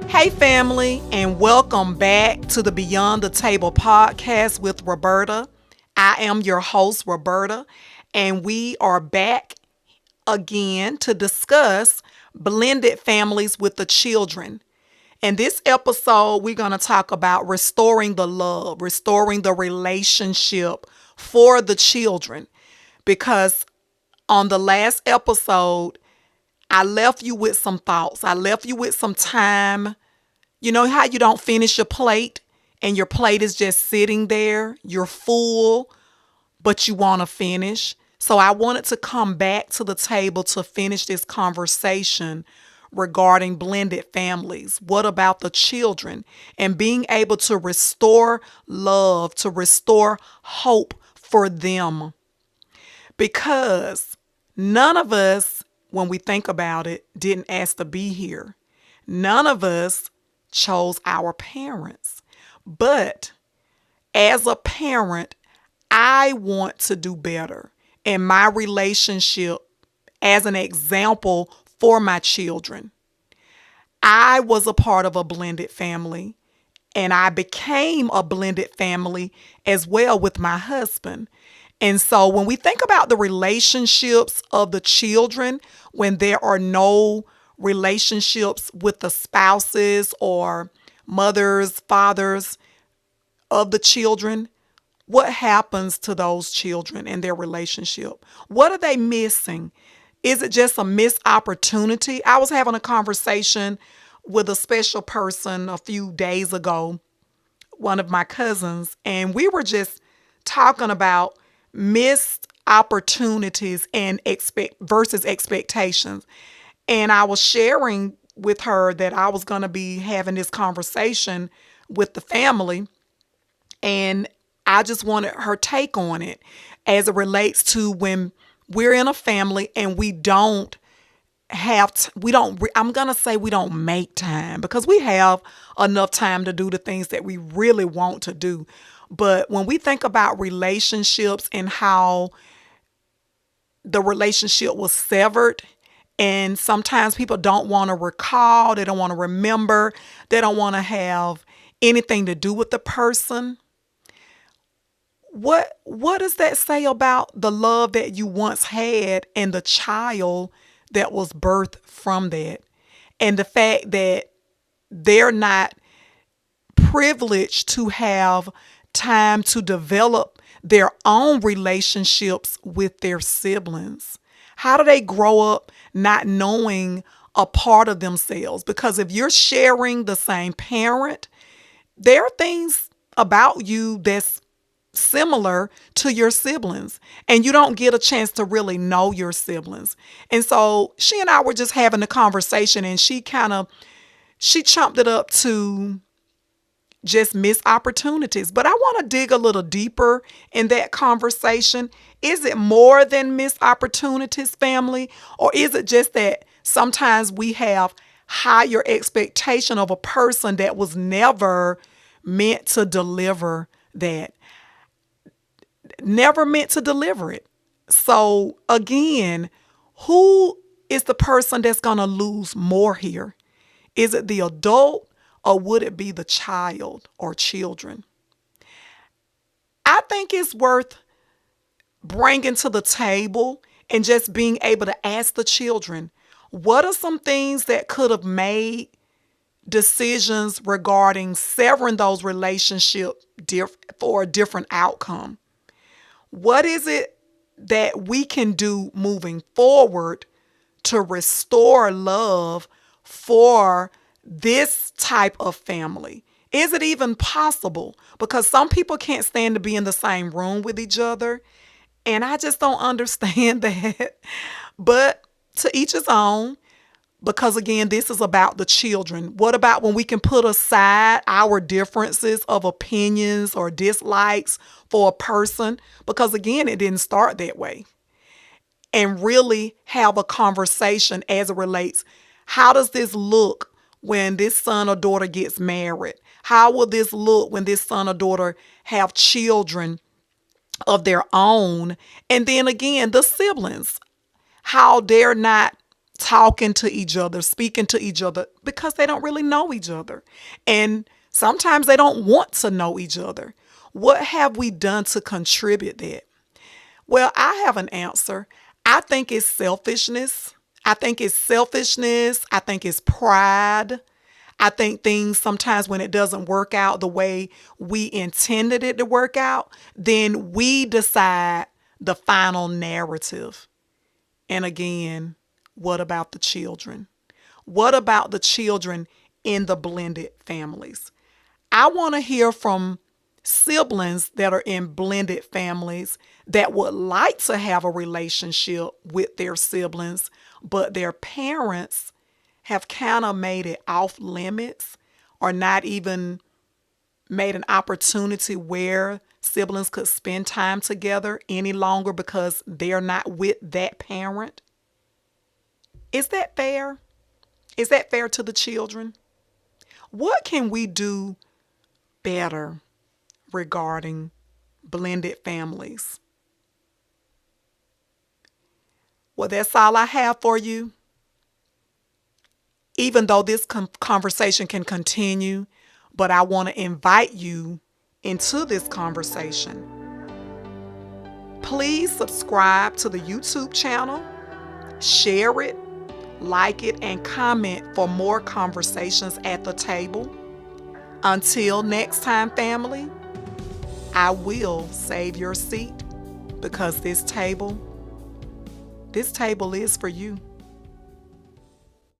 Hey, family, and welcome back to the Beyond the Table podcast with Roberta. I am your host, Roberta, and we are back again to discuss blended families with the children. In this episode, we're going to talk about restoring the love, restoring the relationship for the children. Because on the last episode, I left you with some thoughts. I left you with some time. You know how you don't finish your plate and your plate is just sitting there? You're full, but you want to finish. So I wanted to come back to the table to finish this conversation regarding blended families. What about the children and being able to restore love, to restore hope for them? Because none of us, when we think about it, didn't ask to be here. None of us chose our parents. But as a parent, I want to do better in my relationship as an example for my children. I was a part of a blended family and I became a blended family as well with my husband. And so when we think about the relationships of the children, when there are no relationships with the spouses or mothers, fathers of the children, what happens to those children and their relationship? What are they missing? Is it just a missed opportunity? I was having a conversation with a special person a few days ago, one of my cousins, and we were just talking about missed opportunities and versus expectations. And I was sharing with her that I was going to be having this conversation with the family. And I just wanted her take on it as it relates to when we're in a family and we don't I'm going to say we don't make time because we have enough time to do the things that we really want to do. But when we think about relationships and how the relationship was severed, and sometimes people don't want to recall, they don't want to remember, they don't want to have anything to do with the person. What does that say about the love that you once had and the child that was birthed from that? And the fact that they're not privileged to have time to develop their own relationships with their siblings. How do they grow up not knowing a part of themselves? Because if you're sharing the same parent, there are things about you that's similar to your siblings, and you don't get a chance to really know your siblings. And so she and I were just having a conversation, and she chumped it up to just missed opportunities. But I want to dig a little deeper in that conversation. Is it more than missed opportunities, family? Or is it just that sometimes we have higher expectation of a person that was never meant to deliver that? Never meant to deliver it. So again, who is the person that's going to lose more here? Is it the adult? Or would it be the child or children? I think it's worth bringing to the table and just being able to ask the children, what are some things that could have made decisions regarding severing those relationships for a different outcome? What is it that we can do moving forward to restore love for this type of family? Is it even possible? Because some people can't stand to be in the same room with each other. And I just don't understand that. But to each his own, because again, this is about the children. What about when we can put aside our differences of opinions or dislikes for a person? Because again, it didn't start that way. And really have a conversation as it relates. How does this look when this son or daughter gets married? How will this look when this son or daughter have children of their own? And then again, the siblings, how they're not talking to each other, speaking to each other, because they don't really know each other. And sometimes they don't want to know each other. What have we done to contribute that? Well, I have an answer. I think it's selfishness. I think it's selfishness. I think it's pride. I think things sometimes when it doesn't work out the way we intended it to work out, then we decide the final narrative. And again, what about the children? What about the children in the blended families? I want to hear from siblings that are in blended families that would like to have a relationship with their siblings, but their parents have kind of made it off limits or not even made an opportunity where siblings could spend time together any longer because they're not with that parent. Is that fair? Is that fair to the children? What can we do better regarding blended families? Well, that's all I have for you. Even though this conversation can continue, but I want to invite you into this conversation. Please subscribe to the YouTube channel, share it, like it, and comment for more conversations at the table. Until next time, family, I will save your seat because this table is for you.